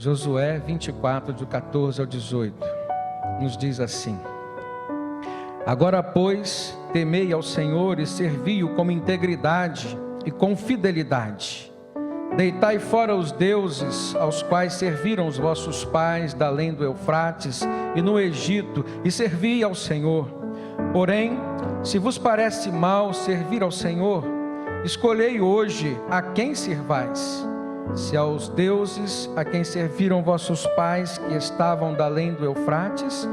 Josué 24, do 14 ao 18, nos diz assim: Agora, pois, temei ao Senhor e servi-o com integridade e com fidelidade. Deitai fora os deuses aos quais serviram os vossos pais da além do Eufrates e no Egito, e servi ao Senhor. Porém, se vos parece mal servir ao Senhor, escolhei hoje a quem servais. Se aos deuses a quem serviram vossos pais que estavam da além do Eufrates,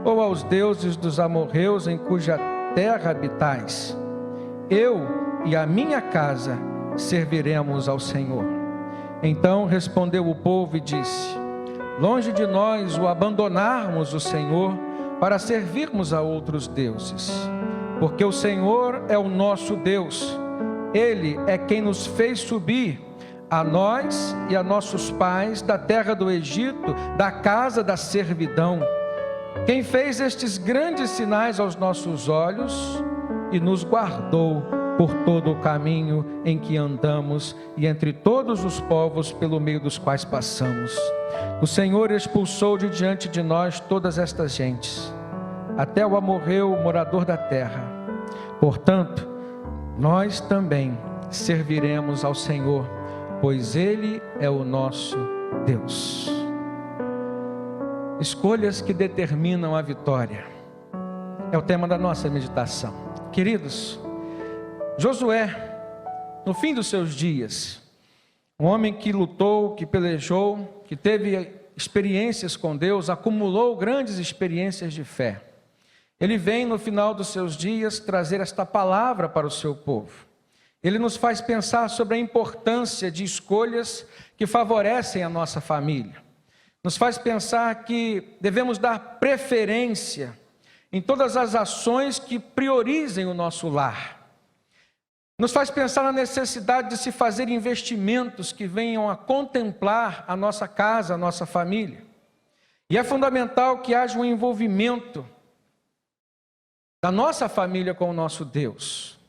ou aos deuses dos amorreus em cuja terra habitais. Eu e a minha casa serviremos ao Senhor. Então respondeu o povo e disse: Longe de nós o abandonarmos o Senhor para servirmos a outros deuses, porque o Senhor é o nosso Deus. Ele é quem nos fez subir, a nós e a nossos pais, da terra do Egito, da casa da servidão. Quem fez estes grandes sinais aos nossos olhos e nos guardou por todo o caminho em que andamos e entre todos os povos pelo meio dos quais passamos. O Senhor expulsou de diante de nós todas estas gentes, até o amorreu, morador da terra. Portanto, nós também serviremos ao Senhor, pois Ele é o nosso Deus. Escolhas que determinam a vitória é o tema da nossa meditação. Queridos, Josué, no fim dos seus dias, um homem que lutou, que pelejou, que teve experiências com Deus, acumulou grandes experiências de fé. Ele vem no final dos seus dias trazer esta palavra para o seu povo. Ele nos faz pensar sobre a importância de escolhas que favorecem a nossa família. Nos faz pensar que devemos dar preferência em todas as ações que priorizem o nosso lar. Nos faz pensar na necessidade de se fazer investimentos que venham a contemplar a nossa casa, a nossa família. E é fundamental que haja um envolvimento da nossa família com o nosso Deus.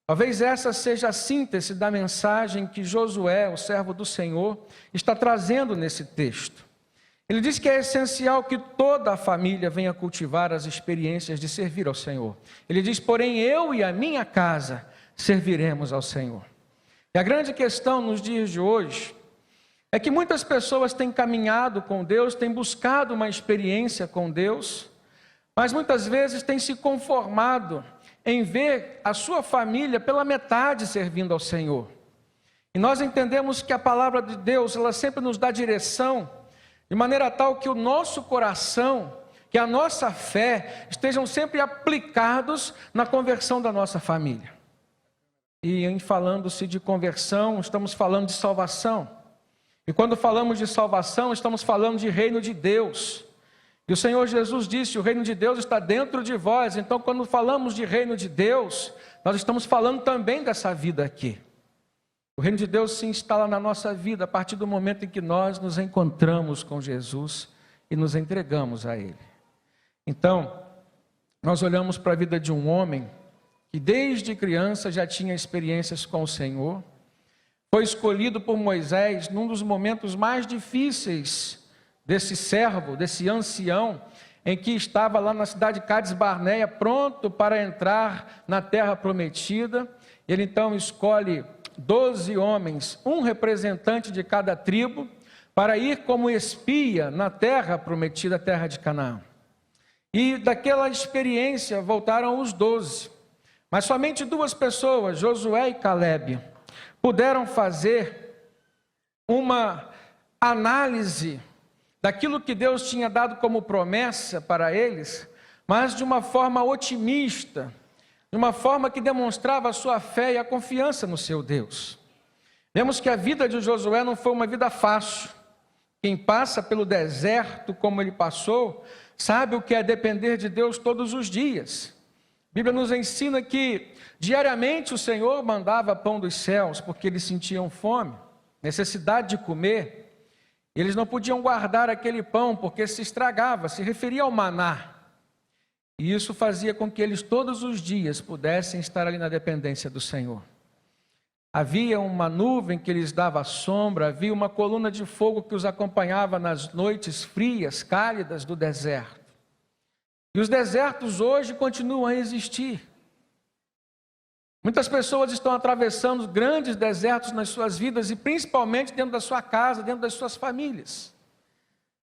Talvez essa seja a síntese da mensagem que Josué, o servo do Senhor, está trazendo nesse texto. Ele diz que é essencial que toda a família venha cultivar as experiências de servir ao Senhor. Ele diz, porém, eu e a minha casa serviremos ao Senhor. E a grande questão nos dias de hoje é que muitas pessoas têm caminhado com Deus, têm buscado uma experiência com Deus, mas muitas vezes têm se conformado em ver a sua família pela metade servindo ao Senhor. E nós entendemos que a palavra de Deus, ela sempre nos dá direção, de maneira tal que o nosso coração, que a nossa fé, estejam sempre aplicados na conversão da nossa família. E em falando-se de conversão, estamos falando de salvação. E quando falamos de salvação, estamos falando de reino de Deus. E o Senhor Jesus disse, o reino de Deus está dentro de vós. Então, quando falamos de reino de Deus, nós estamos falando também dessa vida aqui. O reino de Deus se instala na nossa vida a partir do momento em que nós nos encontramos com Jesus e nos entregamos a Ele. Então, nós olhamos para a vida de um homem que desde criança já tinha experiências com o Senhor, foi escolhido por Moisés num dos momentos mais difíceis desse servo, desse ancião, em que estava lá na cidade de Cades Barneia, pronto para entrar na terra prometida. Ele então escolhe 12 homens, um representante de cada tribo, para ir como espia na terra prometida, a terra de Canaã. E daquela experiência voltaram os 12, mas somente 2 pessoas, Josué e Calebe, puderam fazer uma análise daquilo que Deus tinha dado como promessa para eles, mas de uma forma otimista, de uma forma que demonstrava a sua fé e a confiança no seu Deus. Vemos que a vida de Josué não foi uma vida fácil. Quem passa pelo deserto como ele passou, sabe o que é depender de Deus todos os dias. A Bíblia nos ensina que diariamente o Senhor mandava pão dos céus, porque eles sentiam fome, necessidade de comer. Eles não podiam guardar aquele pão, porque se estragava, se referia ao maná. E isso fazia com que eles todos os dias pudessem estar ali na dependência do Senhor. Havia uma nuvem que lhes dava sombra, havia uma coluna de fogo que os acompanhava nas noites frias, cálidas do deserto. E os desertos hoje continuam a existir. Muitas pessoas estão atravessando grandes desertos nas suas vidas e principalmente dentro da sua casa, dentro das suas famílias.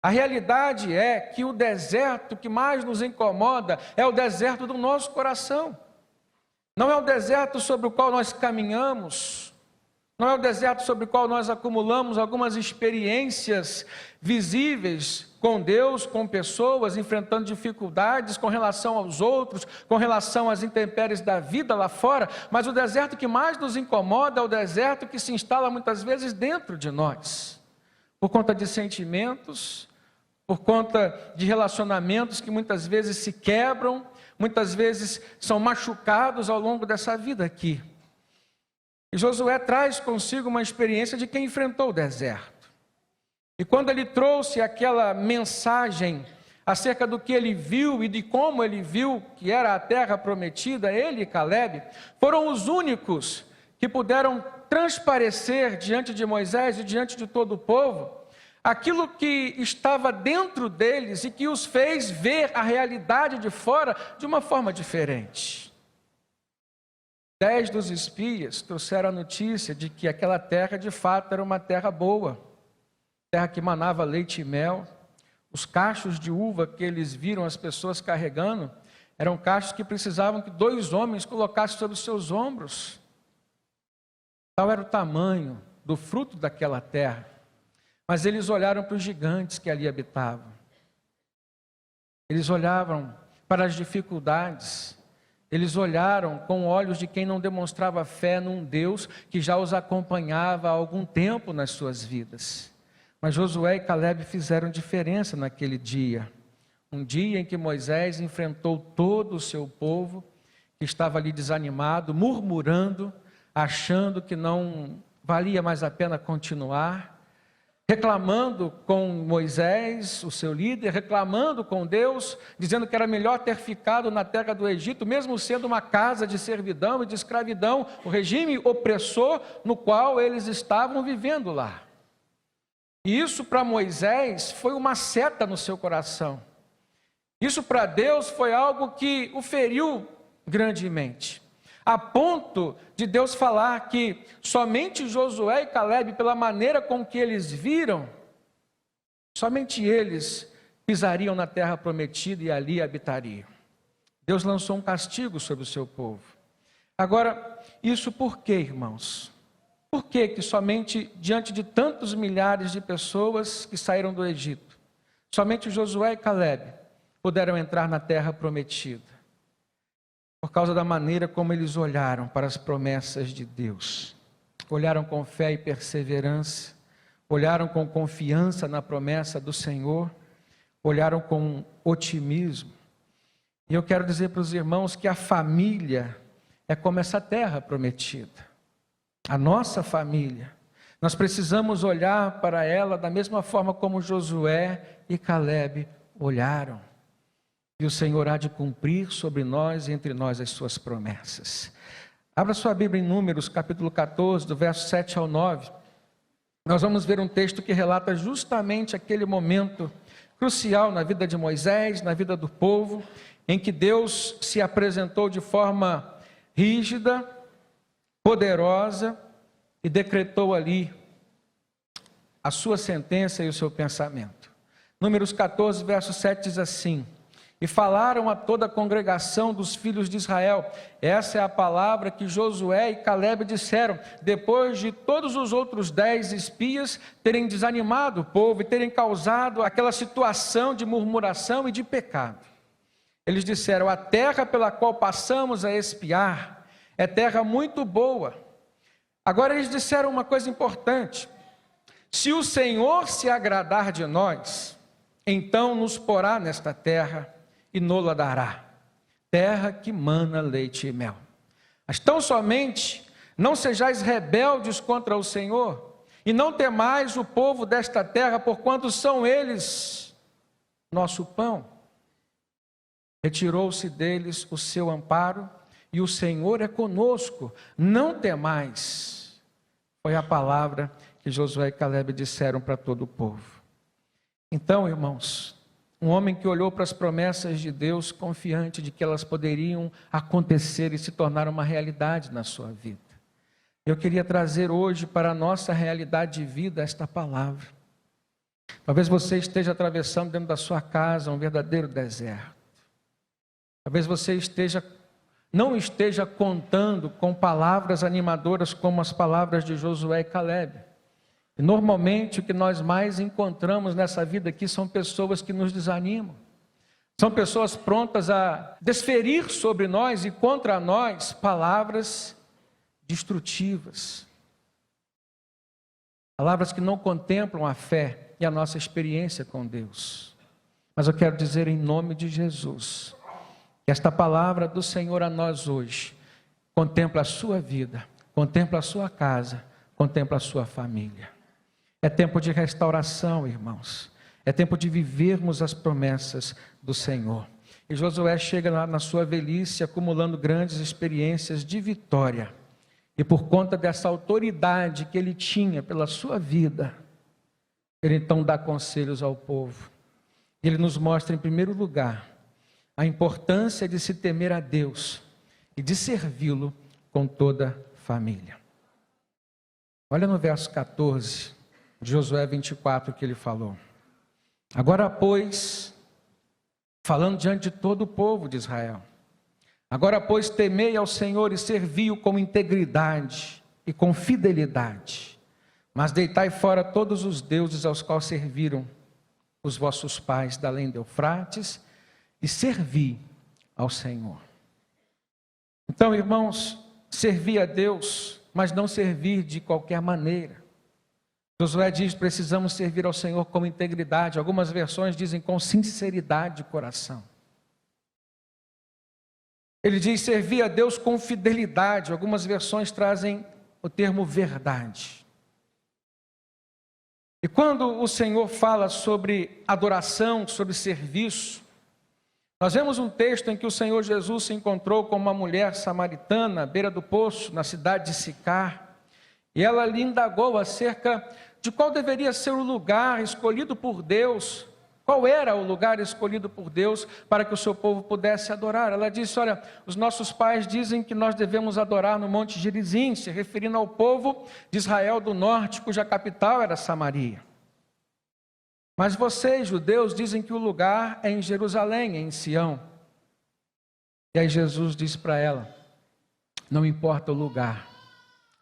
A realidade é que o deserto que mais nos incomoda é o deserto do nosso coração. Não é o deserto sobre o qual nós caminhamos, não é o deserto sobre o qual nós acumulamos algumas experiências visíveis com Deus, com pessoas, enfrentando dificuldades com relação aos outros, com relação às intempéries da vida lá fora, mas o deserto que mais nos incomoda é o deserto que se instala muitas vezes dentro de nós, por conta de sentimentos, por conta de relacionamentos que muitas vezes se quebram, muitas vezes são machucados ao longo dessa vida aqui. E Josué traz consigo uma experiência de quem enfrentou o deserto. E quando ele trouxe aquela mensagem acerca do que ele viu e de como ele viu que era a terra prometida, ele e Calebe foram os únicos que puderam transparecer diante de Moisés e diante de todo o povo aquilo que estava dentro deles e que os fez ver a realidade de fora de uma forma diferente. 10 dos espias trouxeram a notícia de que aquela terra de fato era uma terra boa, terra que manava leite e mel. Os cachos de uva que eles viram as pessoas carregando eram cachos que precisavam que 2 homens colocassem sobre os seus ombros. Tal era o tamanho do fruto daquela terra. Mas eles olharam para os gigantes que ali habitavam. Eles olhavam para as dificuldades. Eles olharam com olhos de quem não demonstrava fé num Deus que já os acompanhava há algum tempo nas suas vidas. Mas Josué e Calebe fizeram diferença naquele dia. Um dia em que Moisés enfrentou todo o seu povo, que estava ali desanimado, murmurando, achando que não valia mais a pena continuar, reclamando com Moisés, o seu líder, reclamando com Deus, dizendo que era melhor ter ficado na terra do Egito, mesmo sendo uma casa de servidão e de escravidão, o regime opressor no qual eles estavam vivendo lá. E isso para Moisés foi uma seta no seu coração. Isso para Deus foi algo que o feriu grandemente. A ponto de Deus falar que somente Josué e Calebe, pela maneira com que eles viram, somente eles pisariam na terra prometida e ali habitariam. Deus lançou um castigo sobre o seu povo. Agora, isso por quê, irmãos? Por que somente diante de tantos milhares de pessoas que saíram do Egito, somente Josué e Calebe puderam entrar na terra prometida? Por causa da maneira como eles olharam para as promessas de Deus. Olharam com fé e perseverança, olharam com confiança na promessa do Senhor, olharam com otimismo. E eu quero dizer para os irmãos que a família é como essa terra prometida. A nossa família, nós precisamos olhar para ela da mesma forma como Josué e Calebe olharam. E o Senhor há de cumprir sobre nós e entre nós as suas promessas. Abra sua Bíblia em Números, capítulo 14, do verso 7 ao 9. Nós vamos ver um texto que relata justamente aquele momento crucial na vida de Moisés, na vida do povo, em que Deus se apresentou de forma rígida, poderosa, e decretou ali a sua sentença e o seu pensamento. Números 14, verso 7 diz assim: e falaram a toda a congregação dos filhos de Israel. Essa é a palavra que Josué e Calebe disseram, depois de todos os outros 10 espias terem desanimado o povo e terem causado aquela situação de murmuração e de pecado. Eles disseram: a terra pela qual passamos a espiar é terra muito boa. Agora eles disseram uma coisa importante: se o Senhor se agradar de nós, então nos porá nesta terra e nola dará, terra que mana leite e mel. Mas tão somente não sejais rebeldes contra o Senhor, e não temais o povo desta terra, porquanto são eles nosso pão. Retirou-se deles o seu amparo, e o Senhor é conosco, não temais. Foi a palavra que Josué e Calebe disseram para todo o povo. Então, irmãos, um homem que olhou para as promessas de Deus, confiante de que elas poderiam acontecer e se tornar uma realidade na sua vida. Eu queria trazer hoje para a nossa realidade de vida esta palavra. Talvez você esteja atravessando dentro da sua casa um verdadeiro deserto. Talvez você não esteja contando com palavras animadoras como as palavras de Josué e Calebe. E normalmente o que nós mais encontramos nessa vida aqui são pessoas que nos desanimam. São pessoas prontas a desferir sobre nós e contra nós palavras destrutivas. Palavras que não contemplam a fé e a nossa experiência com Deus. Mas eu quero dizer em nome de Jesus, que esta palavra do Senhor a nós hoje contempla a sua vida, contempla a sua casa, contempla a sua família. É tempo de restauração, irmãos. É tempo de vivermos as promessas do Senhor. E Josué chega lá na sua velhice, acumulando grandes experiências de vitória. E por conta dessa autoridade que ele tinha pela sua vida, ele então dá conselhos ao povo. Ele nos mostra, em primeiro lugar, a importância de se temer a Deus e de servi-lo com toda a família. Olha no verso 14 de Josué 24 que ele falou. Agora, pois, falando diante de todo o povo de Israel, agora, pois, temei ao Senhor e servi-o com integridade e com fidelidade, mas deitai fora todos os deuses aos quais serviram os vossos pais da além do Eufrates, e servi ao Senhor. Então, irmãos, servir a Deus, mas não servir de qualquer maneira. Josué diz: precisamos servir ao Senhor com integridade. Algumas versões dizem com sinceridade de coração. Ele diz servir a Deus com fidelidade. Algumas versões trazem o termo verdade. E quando o Senhor fala sobre adoração, sobre serviço, nós vemos um texto em que o Senhor Jesus se encontrou com uma mulher samaritana à beira do poço, na cidade de Sicar, e ela lhe indagou acerca de qual deveria ser o lugar escolhido por Deus, qual era o lugar escolhido por Deus para que o seu povo pudesse adorar. Ela disse: olha, os nossos pais dizem que nós devemos adorar no Monte Gerizim, se referindo ao povo de Israel do norte, cuja capital era Samaria. Mas vocês, judeus, dizem que o lugar é em Jerusalém, em Sião. E aí Jesus disse para ela: não importa o lugar,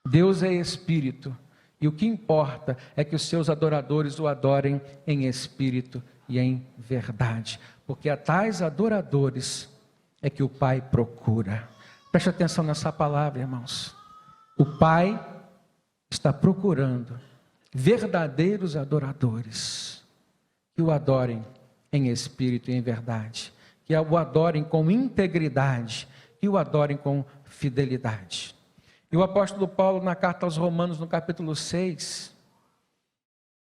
Deus é Espírito, e o que importa é que os seus adoradores o adorem em Espírito e em verdade, porque a tais adoradores é que o Pai procura. Preste atenção nessa palavra, irmãos. O Pai está procurando verdadeiros adoradores, que o adorem em espírito e em verdade, que o adorem com integridade, que o adorem com fidelidade. E o apóstolo Paulo, na carta aos Romanos, no capítulo 6,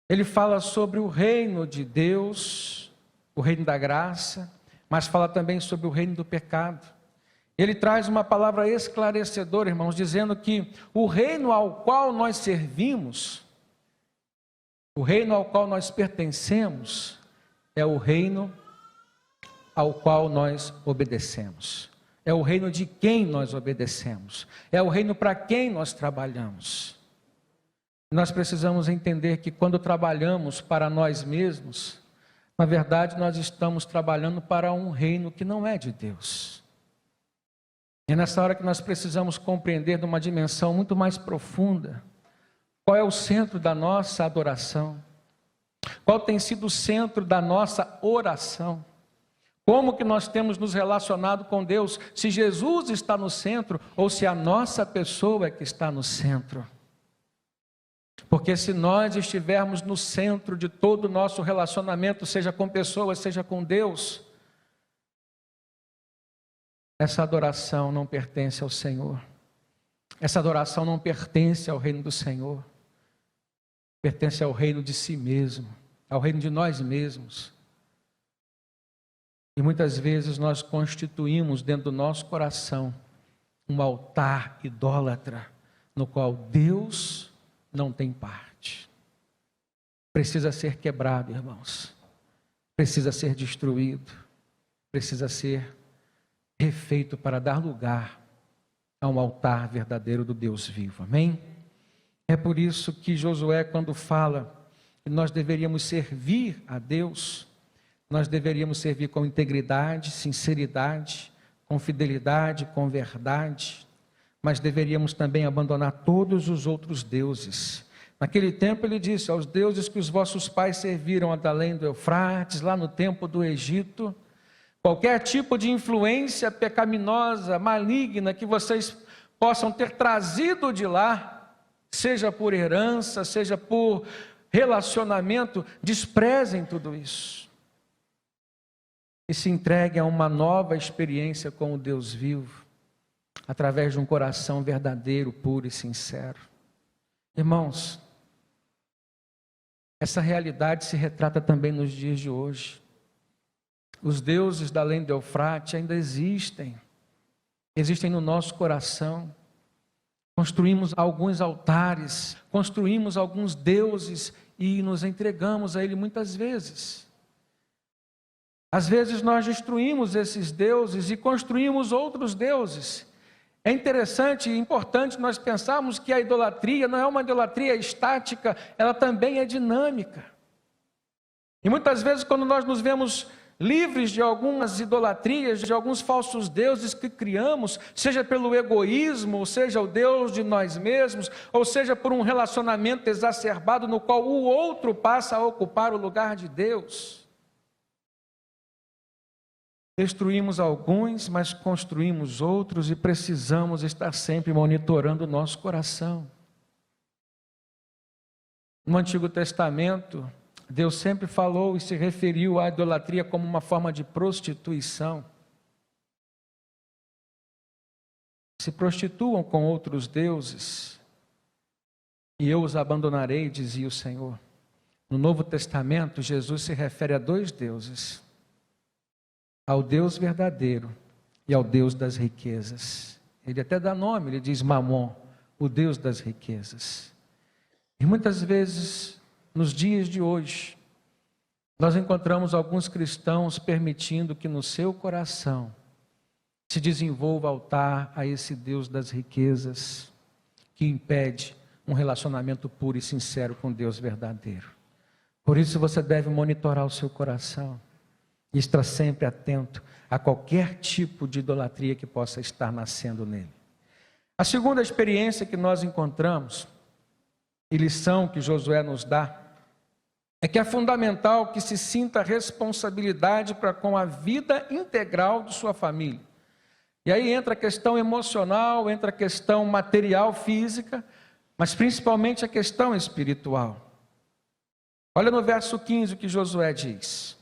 ele fala sobre o reino de Deus, o reino da graça, mas fala também sobre o reino do pecado. Ele traz uma palavra esclarecedora, irmãos, dizendo que o reino ao qual nós servimos, o reino ao qual nós pertencemos, é o reino ao qual nós obedecemos. É o reino de quem nós obedecemos. É o reino para quem nós trabalhamos. Nós precisamos entender que quando trabalhamos para nós mesmos, na verdade nós estamos trabalhando para um reino que não é de Deus. É nessa hora que nós precisamos compreender de uma dimensão muito mais profunda. Qual é o centro da nossa adoração? Qual tem sido o centro da nossa oração? Como que nós temos nos relacionado com Deus? Se Jesus está no centro ou se a nossa pessoa é que está no centro? Porque se nós estivermos no centro de todo o nosso relacionamento, seja com pessoas, seja com Deus, essa adoração não pertence ao Senhor. Essa adoração não pertence ao reino do Senhor. Pertence ao reino de si mesmo, ao reino de nós mesmos. E muitas vezes nós constituímos dentro do nosso coração um altar idólatra, no qual Deus não tem parte. Precisa ser quebrado, irmãos. Precisa ser destruído. Precisa ser refeito para dar lugar a um altar verdadeiro do Deus vivo. Amém? É por isso que Josué, quando fala que nós deveríamos servir a Deus, nós deveríamos servir com integridade, sinceridade, com fidelidade, com verdade, mas deveríamos também abandonar todos os outros deuses. Naquele tempo ele disse: aos deuses que os vossos pais serviram além do Eufrates, lá no tempo do Egito, qualquer tipo de influência pecaminosa, maligna que vocês possam ter trazido de lá, seja por herança, seja por relacionamento, desprezem tudo isso. E se entreguem a uma nova experiência com o Deus vivo, através de um coração verdadeiro, puro e sincero. Irmãos, essa realidade se retrata também nos dias de hoje. Os deuses da além do Eufrates ainda existem no nosso coração. Construímos alguns altares, construímos alguns deuses e nos entregamos a ele muitas vezes. Às vezes nós destruímos esses deuses e construímos outros deuses. É interessante e importante nós pensarmos que a idolatria não é uma idolatria estática, ela também é dinâmica. E muitas vezes quando nós nos vemos livres de algumas idolatrias, de alguns falsos deuses que criamos, seja pelo egoísmo, ou seja o Deus de nós mesmos, ou seja por um relacionamento exacerbado no qual o outro passa a ocupar o lugar de Deus. Destruímos alguns, mas construímos outros e precisamos estar sempre monitorando o nosso coração. No Antigo Testamento, Deus sempre falou e se referiu à idolatria como uma forma de prostituição. Se prostituam com outros deuses, e eu os abandonarei, dizia o Senhor. No Novo Testamento, Jesus se refere a dois deuses: ao Deus verdadeiro e ao Deus das riquezas. Ele até dá nome, ele diz Mamon, o Deus das riquezas. E muitas vezes, nos dias de hoje, nós encontramos alguns cristãos permitindo que no seu coração se desenvolva altar a esse Deus das riquezas, que impede um relacionamento puro e sincero com Deus verdadeiro. Por isso você deve monitorar o seu coração e estar sempre atento a qualquer tipo de idolatria que possa estar nascendo nele. A segunda experiência que nós encontramos, e lição que Josué nos dá, é que é fundamental que se sinta responsabilidade para com a vida integral de sua família. E aí entra a questão emocional, entra a questão material, física, mas principalmente a questão espiritual. Olha no verso 15 o que Josué diz: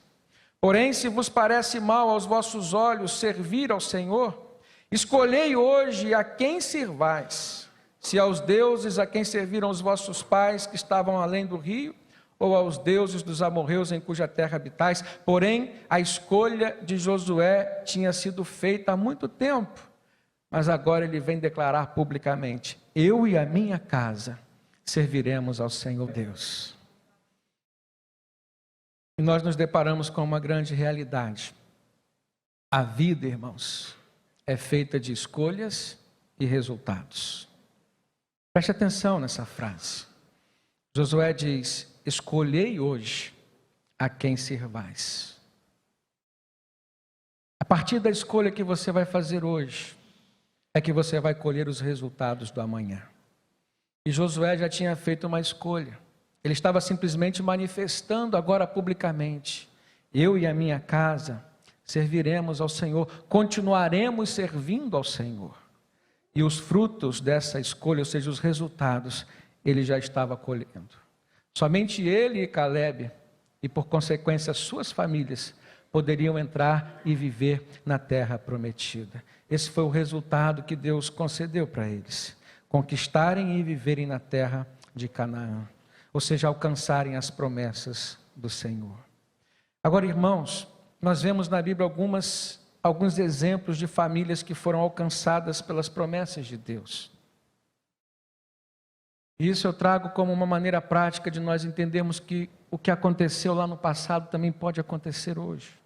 porém, se vos parece mal aos vossos olhos servir ao Senhor, escolhei hoje a quem sirvais, se aos deuses a quem serviram os vossos pais que estavam além do rio, ou aos deuses dos amorreus em cuja terra habitais. Porém, a escolha de Josué tinha sido feita há muito tempo, mas agora ele vem declarar publicamente: eu e a minha casa serviremos ao Senhor Deus. E nós nos deparamos com uma grande realidade. A vida, irmãos, é feita de escolhas e resultados. Preste atenção nessa frase. Josué diz: escolhei hoje a quem servais. A partir da escolha que você vai fazer hoje, é que você vai colher os resultados do amanhã. E Josué já tinha feito uma escolha. Ele estava simplesmente manifestando agora publicamente: eu e a minha casa serviremos ao Senhor, continuaremos servindo ao Senhor. E os frutos dessa escolha, ou seja, os resultados, ele já estava colhendo. Somente ele e Calebe, e por consequência suas famílias, poderiam entrar e viver na terra prometida. Esse foi o resultado que Deus concedeu para eles: conquistarem e viverem na terra de Canaã. Ou seja, alcançarem as promessas do Senhor. Agora, irmãos, nós vemos na Bíblia alguns exemplos de famílias que foram alcançadas pelas promessas de Deus. Isso eu trago como uma maneira prática de nós entendermos que o que aconteceu lá no passado também pode acontecer hoje.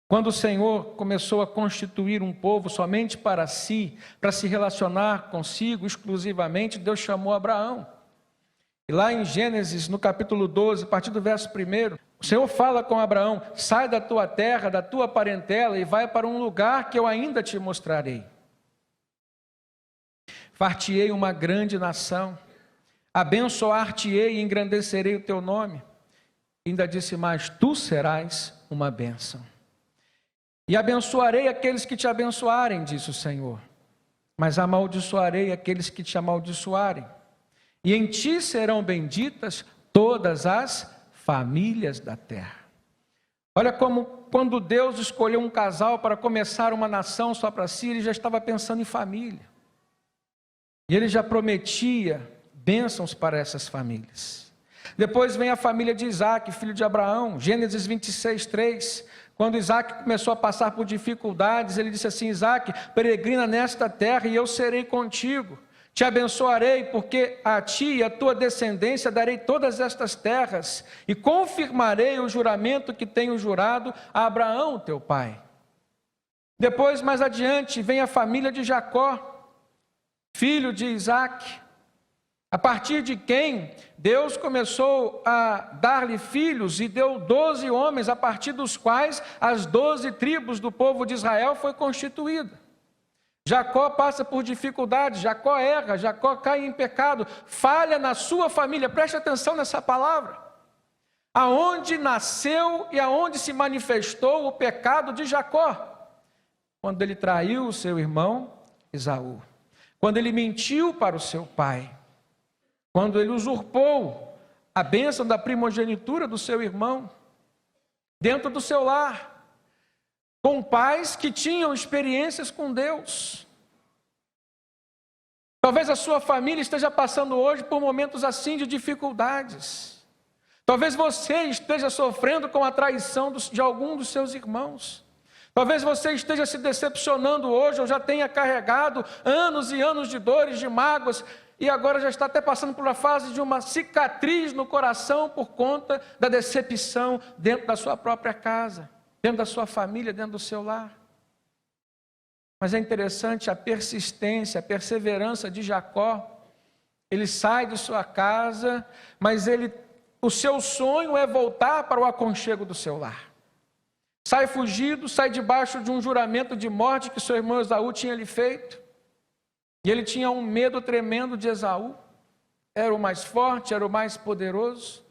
Quando o Senhor começou a constituir um povo somente para si, para se relacionar consigo exclusivamente, Deus chamou Abraão. E lá em Gênesis, no capítulo 12, a partir do verso 1, o Senhor fala com Abraão: sai da tua terra, da tua parentela e vai para um lugar que eu ainda te mostrarei. Far-te-ei uma grande nação, abençoar-te-ei e engrandecerei o teu nome. Ainda disse mais: tu serás uma bênção. E abençoarei aqueles que te abençoarem, disse o Senhor, mas amaldiçoarei aqueles que te amaldiçoarem. E em ti serão benditas todas as famílias da terra. Olha como quando Deus escolheu um casal para começar uma nação só para si, ele já estava pensando em família. E ele já prometia bênçãos para essas famílias. Depois vem a família de Isaac, filho de Abraão, Gênesis 26, 3. Quando Isaac começou a passar por dificuldades, ele disse assim: Isaac, peregrina nesta terra e eu serei contigo. Te abençoarei, porque a ti e a tua descendência darei todas estas terras, e confirmarei o juramento que tenho jurado a Abraão, teu pai. Depois, mais adiante, vem a família de Jacó, filho de Isaac, a partir de quem Deus começou a dar-lhe filhos e deu 12 homens, a partir dos quais as 12 tribos do povo de Israel foi constituída. Jacó passa por dificuldades, Jacó erra, Jacó cai em pecado, falha na sua família. Preste atenção nessa palavra. Aonde nasceu e aonde se manifestou o pecado de Jacó? Quando ele traiu o seu irmão Esaú, quando ele mentiu para o seu pai, quando ele usurpou a bênção da primogenitura do seu irmão, dentro do seu lar, com pais que tinham experiências com Deus. Talvez a sua família esteja passando hoje por momentos assim de dificuldades. Talvez você esteja sofrendo com a traição de algum dos seus irmãos. Talvez você esteja se decepcionando hoje, ou já tenha carregado anos e anos de dores, de mágoas, e agora já está até passando por uma fase de uma cicatriz no coração por conta da decepção dentro da sua própria casa, dentro da sua família, dentro do seu lar. Mas é interessante a persistência, a perseverança de Jacó. Ele sai de sua casa, mas o seu sonho é voltar para o aconchego do seu lar. Sai fugido, sai debaixo de um juramento de morte que seu irmão Esaú tinha lhe feito. E ele tinha um medo tremendo de Esaú. Era o mais forte, era o mais poderoso.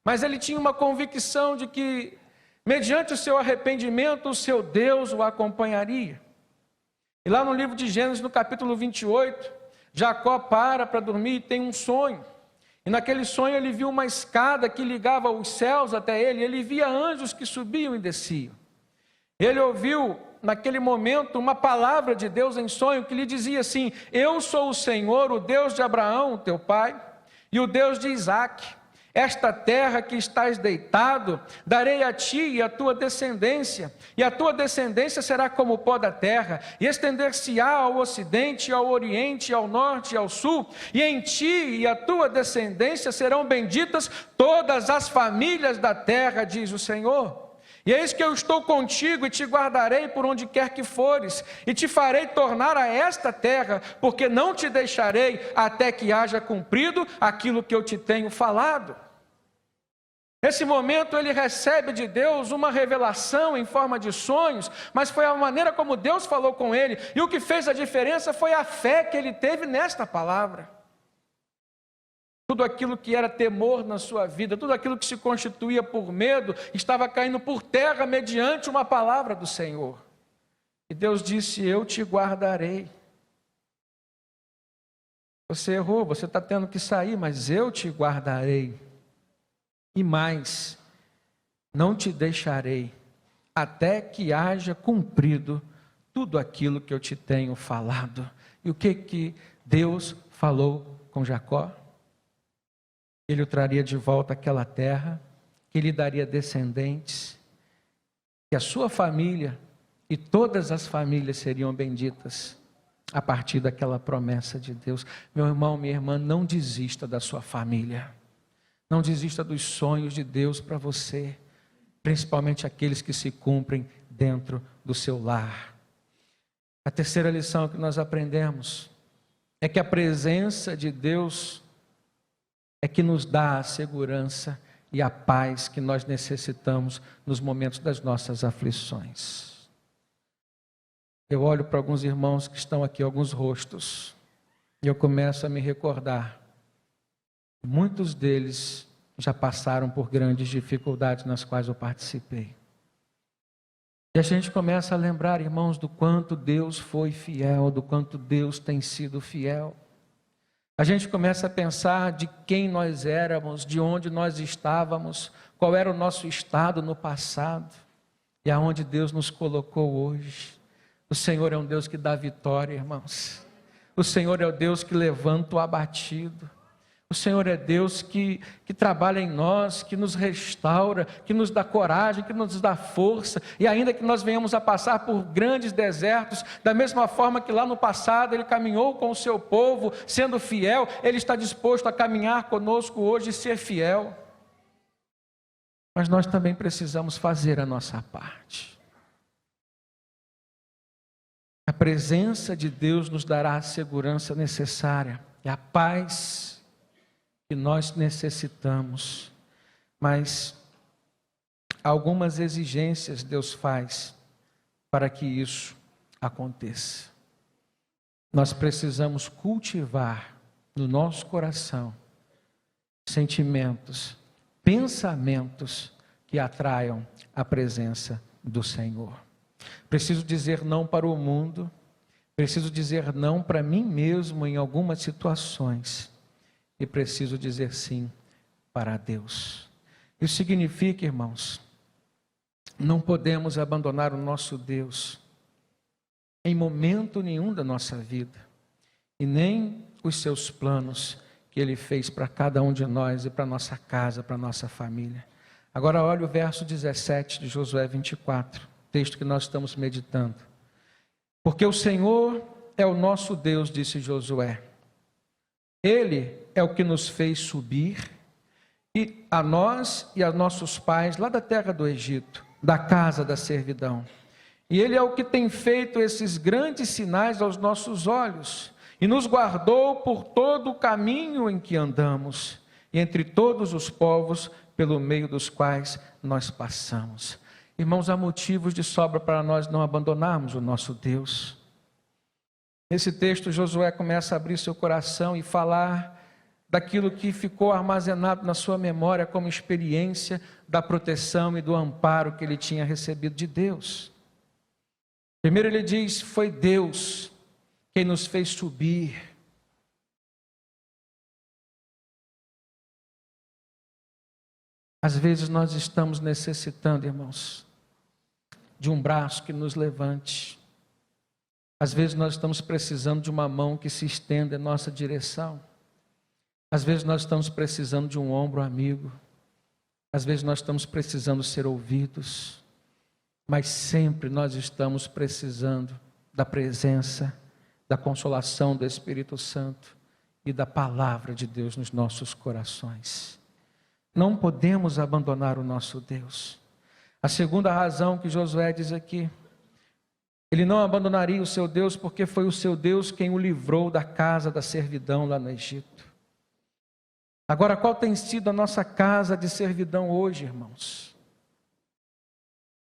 Mas ele tinha uma convicção de que, mediante o seu arrependimento, o seu Deus o acompanharia. E lá no livro de Gênesis, no capítulo 28, Jacó para dormir e tem um sonho. E naquele sonho ele viu uma escada que ligava os céus até ele. Ele via anjos que subiam e desciam. Ele ouviu, naquele momento, uma palavra de Deus em sonho que lhe dizia assim: eu sou o Senhor, o Deus de Abraão, teu pai, e o Deus de Isaque. Esta terra que estás deitado, darei a ti e a tua descendência, e a tua descendência será como o pó da terra, e estender-se-á ao ocidente, ao oriente, ao norte e ao sul, e em ti e a tua descendência serão benditas todas as famílias da terra, diz o Senhor. E eis que eu estou contigo e te guardarei por onde quer que fores, e te farei tornar a esta terra, porque não te deixarei até que haja cumprido aquilo que eu te tenho falado. Nesse momento ele recebe de Deus uma revelação em forma de sonhos, mas foi a maneira como Deus falou com ele, e o que fez a diferença foi a fé que ele teve nesta palavra. Tudo aquilo que era temor na sua vida, tudo aquilo que se constituía por medo, estava caindo por terra mediante uma palavra do Senhor. E Deus disse: eu te guardarei. Você errou, você está tendo que sair, mas eu te guardarei. E mais, não te deixarei, até que haja cumprido tudo aquilo que eu te tenho falado. E o que Deus falou com Jacó? Ele o traria de volta àquela terra, que lhe daria descendentes, que a sua família e todas as famílias seriam benditas. a partir daquela promessa de Deus. Meu irmão, minha irmã, não desista da sua família. Não desista dos sonhos de Deus para você, principalmente aqueles que se cumprem dentro do seu lar. A terceira lição que nós aprendemos é que a presença de Deus é que nos dá a segurança e a paz que nós necessitamos nos momentos das nossas aflições. Eu olho para alguns irmãos que estão aqui, alguns rostos, e eu começo a me recordar. Muitos deles já passaram por grandes dificuldades nas quais eu participei. E a gente começa a lembrar, irmãos, do quanto Deus foi fiel, do quanto Deus tem sido fiel. A gente começa a pensar de quem nós éramos, de onde nós estávamos, qual era o nosso estado no passado e aonde Deus nos colocou hoje. O Senhor é um Deus que dá vitória, irmãos. O Senhor é o Deus que levanta o abatido. O Senhor é Deus que trabalha em nós, que nos restaura, que nos dá coragem, que nos dá força. E ainda que nós venhamos a passar por grandes desertos, da mesma forma que lá no passado Ele caminhou com o seu povo, sendo fiel, Ele está disposto a caminhar conosco hoje e ser fiel. Mas nós também precisamos fazer a nossa parte. A presença de Deus nos dará a segurança necessária e a paz que nós necessitamos, mas algumas exigências Deus faz para que isso aconteça. Nós precisamos cultivar no nosso coração sentimentos, pensamentos que atraiam a presença do Senhor. Preciso dizer não para o mundo, preciso dizer não para mim mesmo em algumas situações. E preciso dizer sim para Deus. Isso significa, irmãos, não podemos abandonar o nosso Deus em momento nenhum da nossa vida, e nem os seus planos que Ele fez para cada um de nós e para nossa casa, para nossa família. Agora olha o verso 17 de Josué 24, texto que nós estamos meditando. Porque o Senhor é o nosso Deus, disse Josué. Ele é o que nos fez subir, e a nós e a nossos pais, lá da terra do Egito, da casa da servidão. E Ele é o que tem feito esses grandes sinais aos nossos olhos, e nos guardou por todo o caminho em que andamos, e entre todos os povos pelo meio dos quais nós passamos. Irmãos, há motivos de sobra para nós não abandonarmos o nosso Deus. Nesse texto, Josué começa a abrir seu coração e falar daquilo que ficou armazenado na sua memória como experiência da proteção e do amparo que ele tinha recebido de Deus. Primeiro ele diz, foi Deus quem nos fez subir. Às vezes nós estamos necessitando, irmãos, de um braço que nos levante. Às vezes nós estamos precisando de uma mão que se estenda em nossa direção. Às vezes nós estamos precisando de um ombro amigo. Às vezes nós estamos precisando ser ouvidos. Mas sempre nós estamos precisando da presença, da consolação do Espírito Santo e da palavra de Deus nos nossos corações. Não podemos abandonar o nosso Deus. A segunda razão que Josué diz aqui, ele não abandonaria o seu Deus porque foi o seu Deus quem o livrou da casa da servidão lá no Egito. Agora, qual tem sido a nossa casa de servidão hoje, irmãos?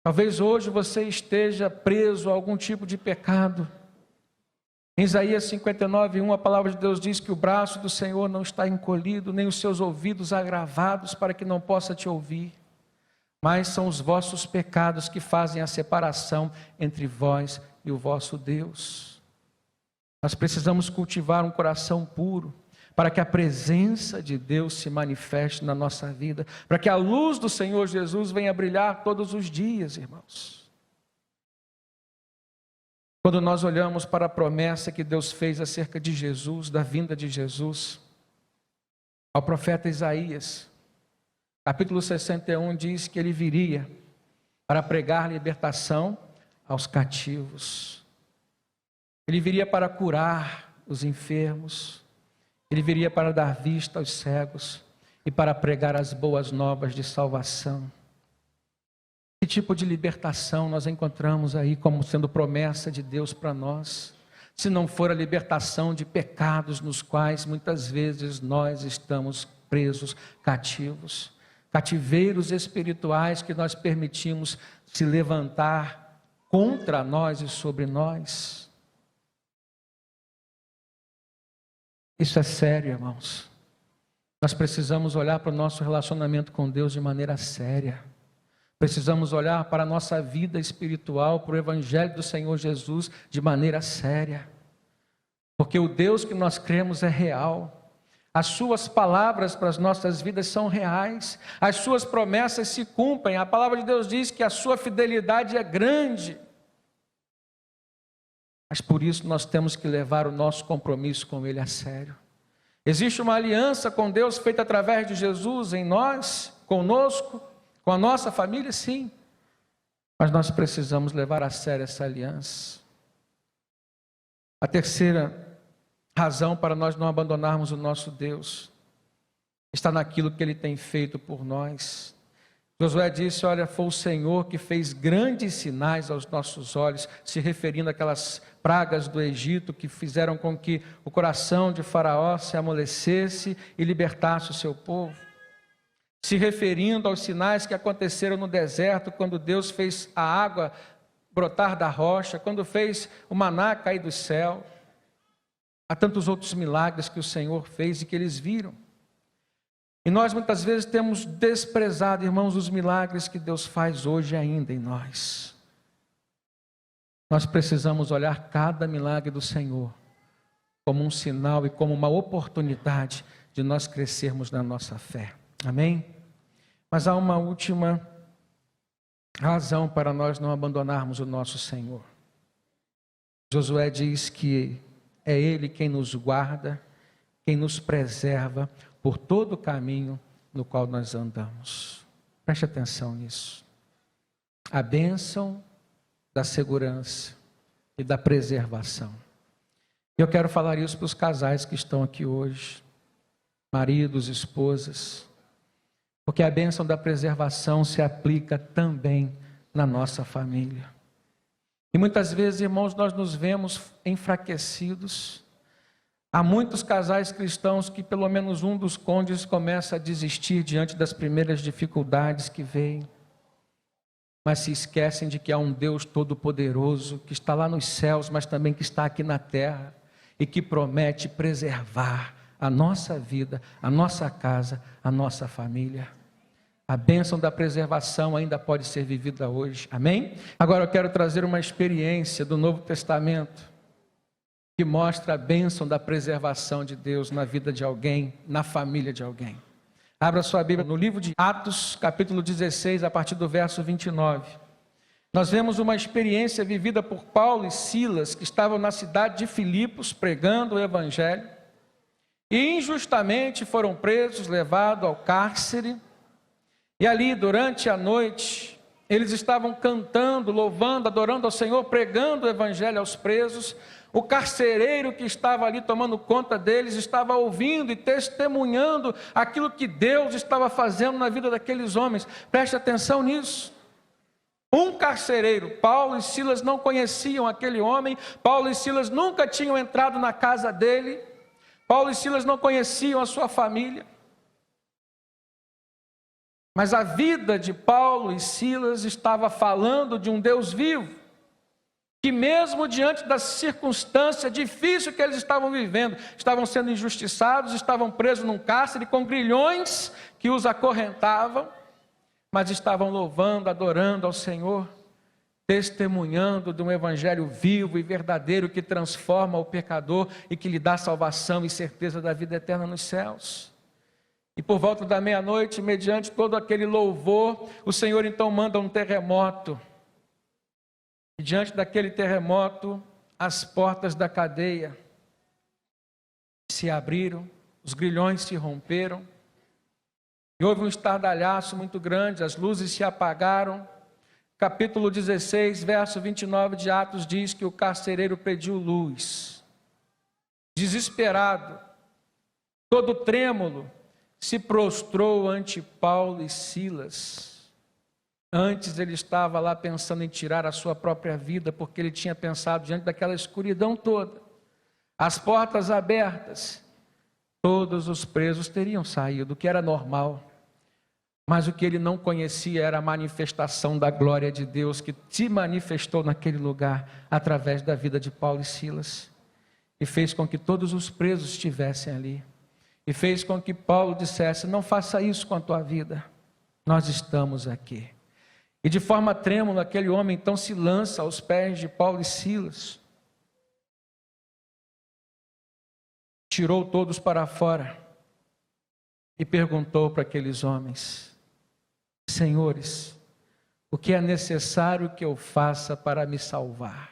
Talvez hoje você esteja preso a algum tipo de pecado. Em Isaías 59:1, a palavra de Deus diz que o braço do Senhor não está encolhido, nem os seus ouvidos agravados para que não possa te ouvir. Mas são os vossos pecados que fazem a separação entre vós e o vosso Deus. Nós precisamos cultivar um coração puro, para que a presença de Deus se manifeste na nossa vida, para que a luz do Senhor Jesus venha brilhar todos os dias, irmãos. Quando nós olhamos para a promessa que Deus fez acerca de Jesus, da vinda de Jesus, ao profeta Isaías, capítulo 61 diz que ele viria para pregar libertação aos cativos. Ele viria para curar os enfermos, ele viria para dar vista aos cegos e para pregar as boas novas de salvação. Que tipo de libertação nós encontramos aí como sendo promessa de Deus para nós? Se não for a libertação de pecados nos quais muitas vezes nós estamos presos, cativos, cativeiros espirituais que nós permitimos se levantar contra nós e sobre nós. Isso é sério, irmãos. Nós precisamos olhar para o nosso relacionamento com Deus de maneira séria. Precisamos olhar para a nossa vida espiritual, para o Evangelho do Senhor Jesus de maneira séria. Porque o Deus que nós cremos é real. As suas palavras para as nossas vidas são reais. As suas promessas se cumprem. A palavra de Deus diz que a sua fidelidade é grande. Mas por isso nós temos que levar o nosso compromisso com Ele a sério. Existe uma aliança com Deus feita através de Jesus em nós, conosco, com a nossa família, sim. Mas nós precisamos levar a sério essa aliança. A terceira razão para nós não abandonarmos o nosso Deus está naquilo que Ele tem feito por nós. Josué disse, olha, foi o Senhor que fez grandes sinais aos nossos olhos, se referindo àquelas pragas do Egito que fizeram com que o coração de Faraó se amolecesse e libertasse o seu povo. Se referindo aos sinais que aconteceram no deserto, quando Deus fez a água brotar da rocha, quando fez o maná cair do céu. Há tantos outros milagres que o Senhor fez e que eles viram. E nós muitas vezes temos desprezado, irmãos, os milagres que Deus faz hoje ainda em nós. Nós precisamos olhar cada milagre do Senhor como um sinal e como uma oportunidade de nós crescermos na nossa fé. Amém? Mas há uma última razão para nós não abandonarmos o nosso Senhor. Josué diz que é Ele quem nos guarda, quem nos preserva por todo o caminho no qual nós andamos. Preste atenção nisso. A bênção da segurança e da preservação. Eu quero falar isso para os casais que estão aqui hoje, maridos, esposas, porque a bênção da preservação se aplica também na nossa família. E muitas vezes, irmãos, nós nos vemos enfraquecidos. Há muitos casais cristãos que pelo menos um dos cônjuges começa a desistir diante das primeiras dificuldades que vêm. Mas se esquecem de que há um Deus todo-poderoso, que está lá nos céus, mas também que está aqui na terra, e que promete preservar a nossa vida, a nossa casa, a nossa família. A bênção da preservação ainda pode ser vivida hoje, amém? Agora eu quero trazer uma experiência do Novo Testamento, que mostra a bênção da preservação de Deus na vida de alguém, na família de alguém. Abra sua Bíblia no livro de Atos, capítulo 16, a partir do verso 29. Nós vemos uma experiência vivida por Paulo e Silas, que estavam na cidade de Filipos, pregando o Evangelho, e injustamente foram presos, levados ao cárcere, e ali, durante a noite, eles estavam cantando, louvando, adorando ao Senhor, pregando o Evangelho aos presos. O carcereiro que estava ali tomando conta deles estava ouvindo e testemunhando aquilo que Deus estava fazendo na vida daqueles homens. Preste atenção nisso. Um carcereiro, Paulo e Silas não conheciam aquele homem, Paulo e Silas nunca tinham entrado na casa dele, Paulo e Silas não conheciam a sua família. Mas a vida de Paulo e Silas estava falando de um Deus vivo, que mesmo diante da circunstância difícil que eles estavam vivendo, estavam sendo injustiçados, estavam presos num cárcere com grilhões que os acorrentavam, mas estavam louvando, adorando ao Senhor, testemunhando de um evangelho vivo e verdadeiro que transforma o pecador e que lhe dá salvação e certeza da vida eterna nos céus. E por volta da meia-noite, mediante todo aquele louvor, o Senhor então manda um terremoto. E diante daquele terremoto, as portas da cadeia se abriram, os grilhões se romperam, e houve um estardalhaço muito grande, as luzes se apagaram, capítulo 16, verso 29 de Atos, diz que o carcereiro pediu luz. Desesperado, todo trêmulo, se prostrou ante Paulo e Silas. Antes ele estava lá pensando em tirar a sua própria vida, porque ele tinha pensado diante daquela escuridão toda, as portas abertas, todos os presos teriam saído, o que era normal. Mas o que ele não conhecia era a manifestação da glória de Deus, que se manifestou naquele lugar, através da vida de Paulo e Silas, e fez com que todos os presos estivessem ali, e fez com que Paulo dissesse: não faça isso com a tua vida, nós estamos aqui. E de forma trêmula, aquele homem então se lança aos pés de Paulo e Silas, tirou todos para fora, e perguntou para aqueles homens: senhores, o que é necessário que eu faça para me salvar?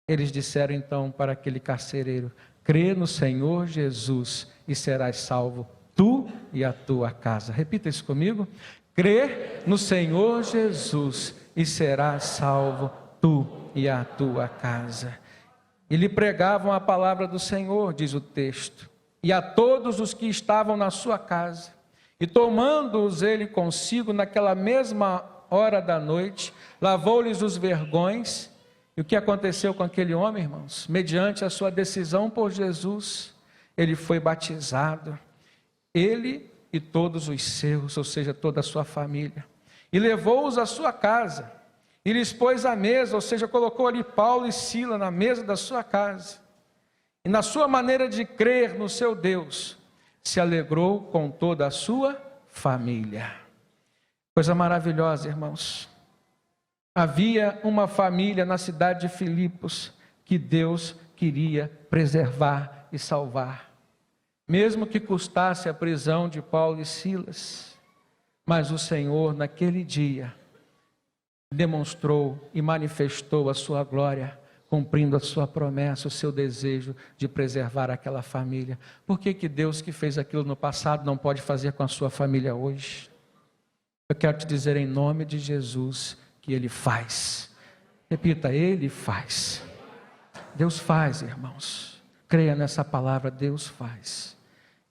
Eles disseram então para aquele carcereiro: crê no Senhor Jesus e serás salvo, tu e a tua casa. Repita isso comigo: crê no Senhor Jesus e serás salvo, tu e a tua casa. E lhe pregavam a palavra do Senhor, diz o texto, e a todos os que estavam na sua casa. E tomando-os ele consigo naquela mesma hora da noite, lavou-lhes os vergões. E o que aconteceu com aquele homem, irmãos? Mediante a sua decisão por Jesus, ele foi batizado, ele e todos os seus, ou seja, toda a sua família, e levou-os à sua casa, e lhes pôs à mesa, ou seja, colocou ali Paulo e Silas na mesa da sua casa, e na sua maneira de crer no seu Deus, se alegrou com toda a sua família. Coisa maravilhosa, irmãos. Havia uma família na cidade de Filipos que Deus queria preservar e salvar, mesmo que custasse a prisão de Paulo e Silas. Mas o Senhor, naquele dia, demonstrou e manifestou a sua glória, cumprindo a sua promessa, o seu desejo de preservar aquela família. Por que Deus, que fez aquilo no passado, não pode fazer com a sua família hoje? Eu quero te dizer em nome de Jesus que Ele faz. Repita: Ele faz. Deus faz, irmãos. Creia nessa palavra: Deus faz.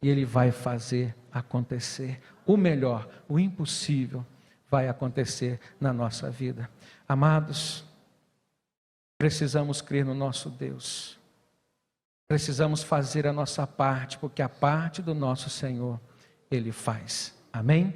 E Ele vai fazer acontecer. O melhor, o impossível, vai acontecer na nossa vida. Amados, precisamos crer no nosso Deus. Precisamos fazer a nossa parte, porque a parte do nosso Senhor, Ele faz. Amém?